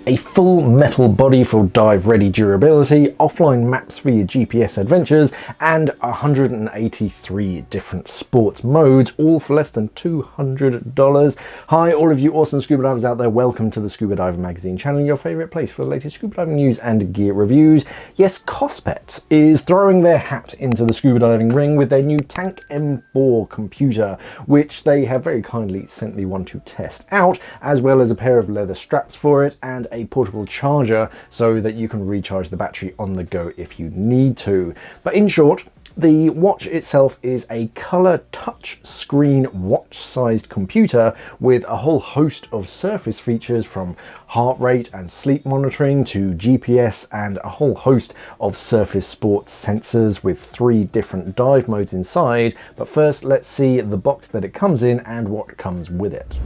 A full metal body for dive-ready durability, offline maps for your GPS adventures, and 183 different sports modes, all for less than $200. Hi, all of you awesome scuba divers out there. Welcome to the Scuba Diver Magazine channel, your favourite place for the latest scuba diving news and gear reviews. Yes, KOSPET is throwing their hat into the scuba diving ring with their new Tank M4 computer, which they have very kindly sent me one to test out, as well as a pair of leather straps for it and a portable charger so that you can recharge the battery on the go if you need to. But in short, the watch itself is a colour touch screen watch-sized computer with a whole host of surface features, from heart rate and sleep monitoring to GPS and a whole host of surface sports sensors with 3 different dive modes inside. But first, let's see the box that it comes in and what comes with it.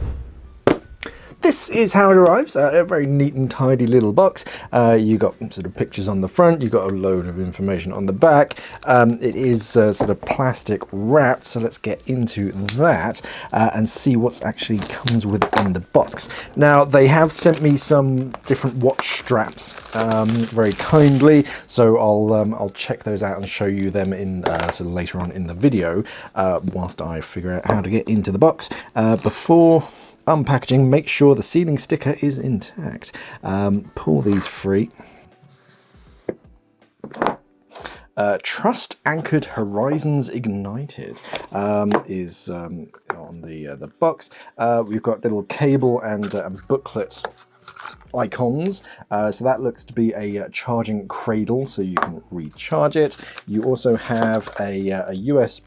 This is how it arrives, a very neat and tidy little box. You got sort of pictures on the front, you've got a load of information on the back. It is sort of plastic wrapped, so let's get into that and see what's actually comes with it in the box. Now, they have sent me some different watch straps very kindly, so I'll check those out and show you them in sort of later on in the video whilst I figure out how to get into the box. Before unpackaging, make sure the sealing sticker is intact. Pull these free. Trust Anchored Horizons Ignited is on the box. We've got little cable and booklet icons, so that looks to be a charging cradle, so you can recharge it. You also have a USB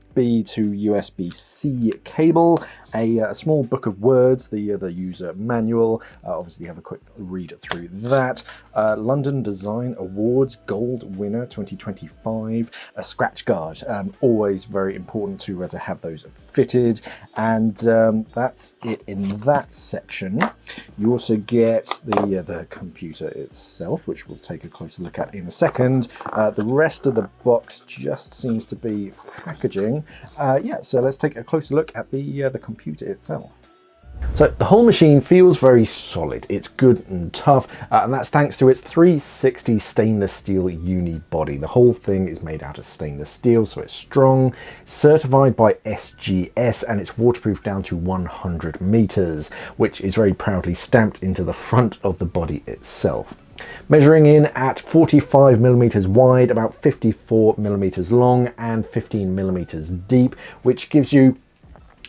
to USB-C cable, a small book of words, the user manual. Obviously have a quick read through that. London Design Awards Gold winner 2025, a scratch guard, always very important to have those fitted, and that's it in that section. You also get the computer itself, which we'll take a closer look at in a second. The rest of the box just seems to be packaging. Yeah, so let's take a closer look at the computer itself. So the whole machine feels very solid. It's good and tough, and that's thanks to its 360 stainless steel unibody. The whole thing is made out of stainless steel, so it's strong, certified by SGS, and it's waterproof down to 100 meters, which is very proudly stamped into the front of the body itself. Measuring in at 45 millimeters wide, about 54 millimeters long and 15 millimeters deep, which gives you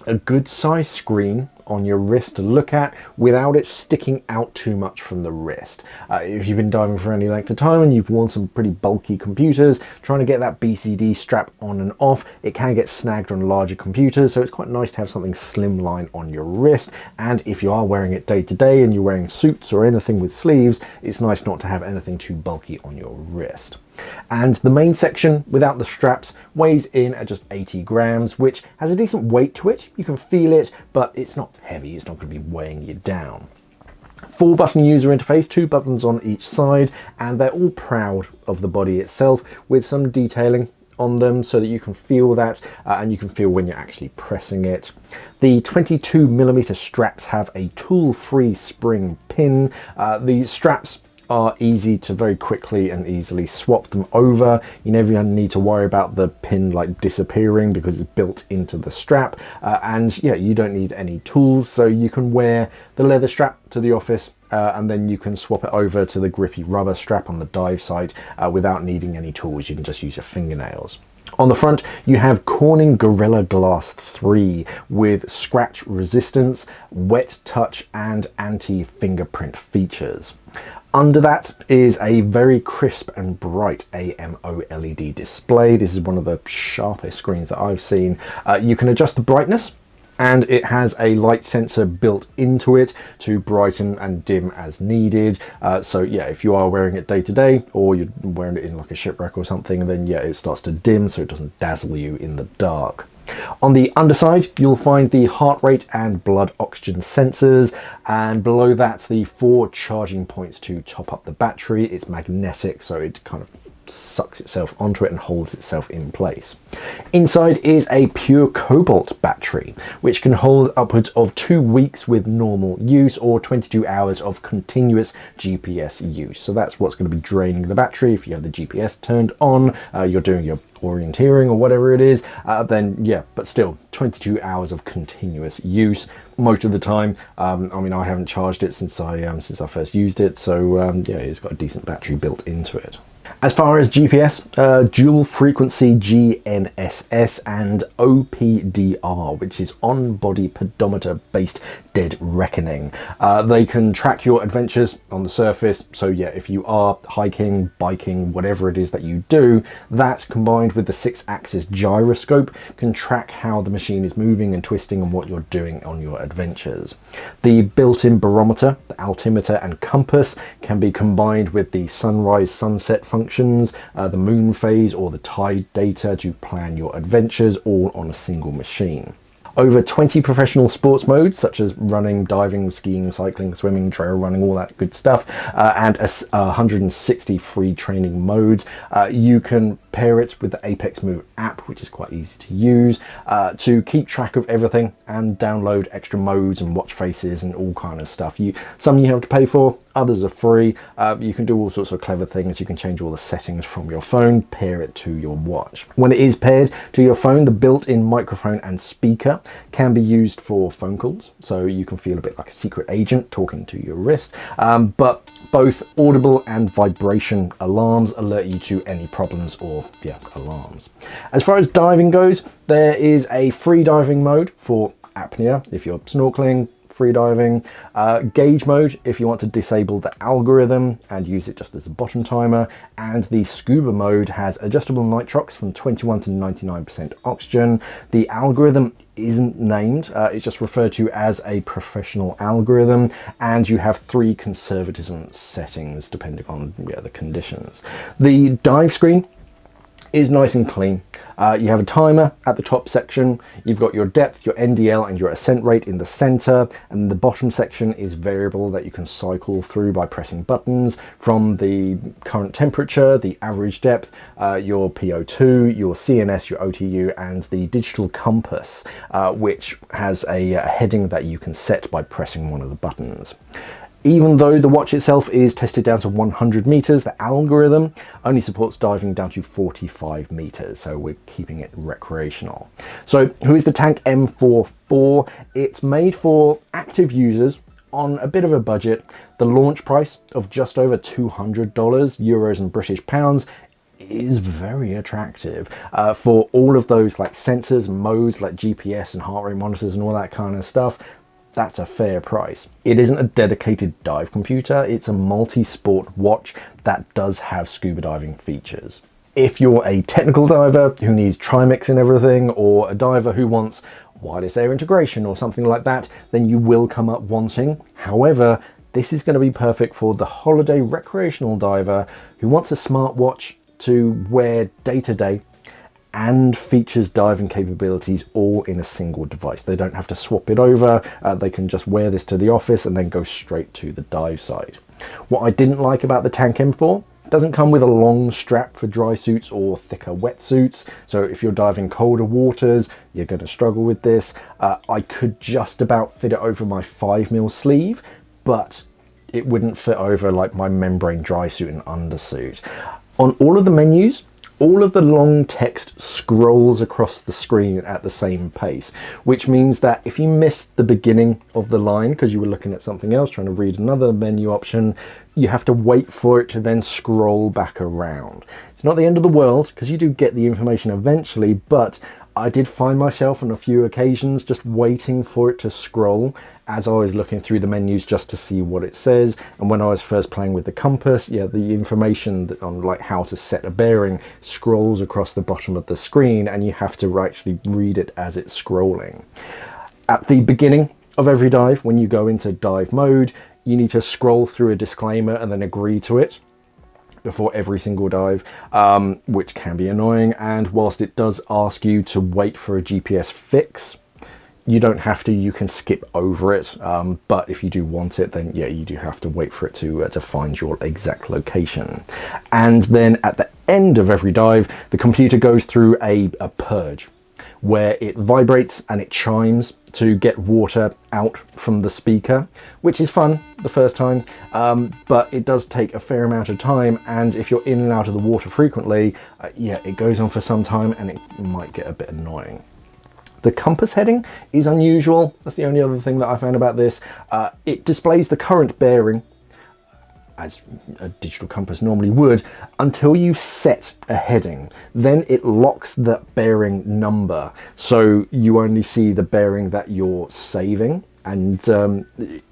a good size screen on your wrist to look at without it sticking out too much from the wrist. If you've been diving for any length of time and you've worn some pretty bulky computers, trying to get that BCD strap on and off, it can get snagged on larger computers, so it's quite nice to have something slimline on your wrist. And if you are wearing it day to day and you're wearing suits or anything with sleeves, it's nice not to have anything too bulky on your wrist. And the main section, without the straps, weighs in at just 80 grams, which has a decent weight to it. You can feel it, but it's not heavy. It's not going to be weighing you down. 4-button user interface, 2 buttons on each side, and they're all proud of the body itself with some detailing on them so that you can feel that, and you can feel when you're actually pressing it. The 22 millimeter straps have a tool-free spring pin. These straps are easy to very quickly and easily swap them over. You never need to worry about the pin like disappearing because it's built into the strap, and yeah, you don't need any tools, so you can wear the leather strap to the office and then you can swap it over to the grippy rubber strap on the dive site without needing any tools. You can just use your fingernails. On the front, you have Corning Gorilla Glass 3 with scratch resistance, wet touch and anti-fingerprint features. Under that is a very crisp and bright AMOLED display. This is one of the sharpest screens that I've seen. You can adjust the brightness, and it has a light sensor built into it to brighten and dim as needed. So yeah, if you are wearing it day to day, or you're wearing it in like a shipwreck or something, then yeah, it starts to dim so it doesn't dazzle you in the dark. On the underside, you'll find the heart rate and blood oxygen sensors, and below that the 4 charging points to top up the battery. It's magnetic, so it kind of sucks itself onto it and holds itself in place. Inside is a pure cobalt battery, which can hold upwards of 2 weeks with normal use, or 22 hours of continuous GPS use. So that's what's going to be draining the battery. If you have the GPS turned on, you're doing your orienteering or whatever it is, then yeah, but still 22 hours of continuous use most of the time. I mean, I haven't charged it since I first used it, so yeah, it's got a decent battery built into it. As far as GPS, dual frequency GNSS and OPDR, which is on-body pedometer based dead reckoning. They can track your adventures on the surface. So yeah, if you are hiking, biking, whatever it is that you do, that combined with the 6-axis gyroscope can track how the machine is moving and twisting and what you're doing on your adventures. The built-in barometer, the altimeter and compass can be combined with the sunrise sunset functions, the moon phase or the tide data to plan your adventures, all on a single machine. Over 20 professional sports modes such as running, diving, skiing, cycling, swimming, trail running, all that good stuff, and 160 free training modes. You can pair it with the Apexmove app, which is quite easy to use, to keep track of everything and download extra modes and watch faces and all kind of stuff. Some you have to pay for, others are free. You can do all sorts of clever things. You can change all the settings from your phone, pair it to your watch. When it is paired to your phone, the built-in microphone and speaker can be used for phone calls, so you can feel a bit like a secret agent talking to your wrist, but both audible and vibration alarms alert you to any problems or alarms. As far as diving goes, there is a free diving mode for apnea if you're snorkeling, free diving, gauge mode if you want to disable the algorithm and use it just as a bottom timer, and the scuba mode has adjustable nitrox from 21 to 99% oxygen. The algorithm isn't named, it's just referred to as a professional algorithm, and you have 3 conservatism settings depending on the conditions. The dive screen is nice and clean. You have a timer at the top section, you've got your depth, your NDL and your ascent rate in the center, and the bottom section is variable that you can cycle through by pressing buttons from the current temperature, the average depth, your PO2, your CNS, your OTU, and the digital compass, which has a heading that you can set by pressing one of the buttons. Even though the watch itself is tested down to 100 meters, the algorithm only supports diving down to 45 meters, so we're keeping it recreational. So who is the Tank M4 for? It's made for active users on a bit of a budget. The launch price of just over $200, euros and British pounds, is very attractive for all of those like sensors, modes like GPS and heart rate monitors and all that kind of stuff. That's a fair price. It isn't a dedicated dive computer, it's a multi-sport watch that does have scuba diving features. If you're a technical diver who needs Trimix and everything, or a diver who wants wireless air integration or something like that, then you will come up wanting. However, this is going to be perfect for the holiday recreational diver who wants a smartwatch to wear day to day and features diving capabilities all in a single device. They don't have to swap it over. They can just wear this to the office and then go straight to the dive site. What I didn't like about the Tank M4, it doesn't come with a long strap for dry suits or thicker wetsuits. So if you're diving colder waters, you're going to struggle with this. I could just about fit it over my 5mm sleeve, but it wouldn't fit over like my membrane dry suit and undersuit. On all of the menus, all of the long text scrolls across the screen at the same pace, which means that if you missed the beginning of the line because you were looking at something else, trying to read another menu option, you have to wait for it to then scroll back around. It's not the end of the world because you do get the information eventually, but I did find myself on a few occasions just waiting for it to scroll as I was looking through the menus just to see what it says. And when I was first playing with the compass, the information on like how to set a bearing scrolls across the bottom of the screen, and you have to actually read it as it's scrolling. At the beginning of every dive, when you go into dive mode, you need to scroll through a disclaimer and then agree to it before every single dive, which can be annoying. And whilst it does ask you to wait for a GPS fix, You don't have to, you can skip over it, but if you do want it, then yeah, you do have to wait for it to find your exact location. And then at the end of every dive, the computer goes through a purge, where it vibrates and it chimes to get water out from the speaker, which is fun the first time, but it does take a fair amount of time, and if you're in and out of the water frequently, yeah, it goes on for some time and it might get a bit annoying. The compass heading is unusual. That's the only other thing that I found about this. It displays the current bearing, as a digital compass normally would, until you set a heading. Then it locks that bearing number, so you only see the bearing that you're saving, and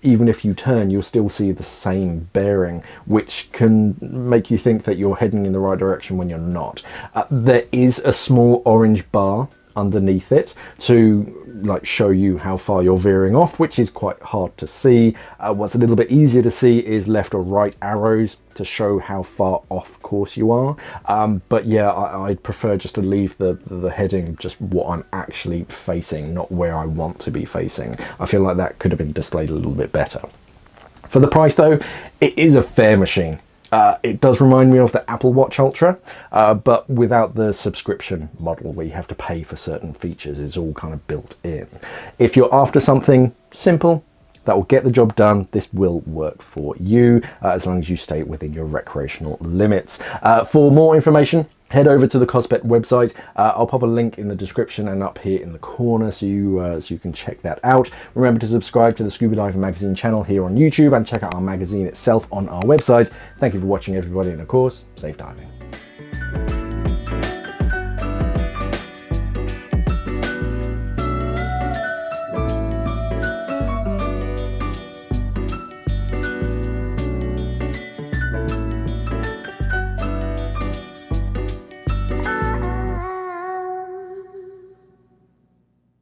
even if you turn, you'll still see the same bearing, which can make you think that you're heading in the right direction when you're not. There is a small orange bar underneath it to like show you how far you're veering off, which is quite hard to see. What's a little bit easier to see is left or right arrows to show how far off course you are. But yeah, I'd prefer just to leave the heading just what I'm actually facing, not where I want to be facing. I feel like that could have been displayed a little bit better. For the price though, it is a fair machine. It does remind me of the Apple Watch Ultra, but without the subscription model where you have to pay for certain features. It's all kind of built in. If you're after something simple that will get the job done, this will work for you, as long as you stay within your recreational limits. For more information, head over to the KOSPET website. I'll pop a link in the description and up here in the corner so you can check that out. Remember to subscribe to the Scuba Diving Magazine channel here on YouTube, and check out our magazine itself on our website. Thank you for watching, everybody, and of course, safe diving.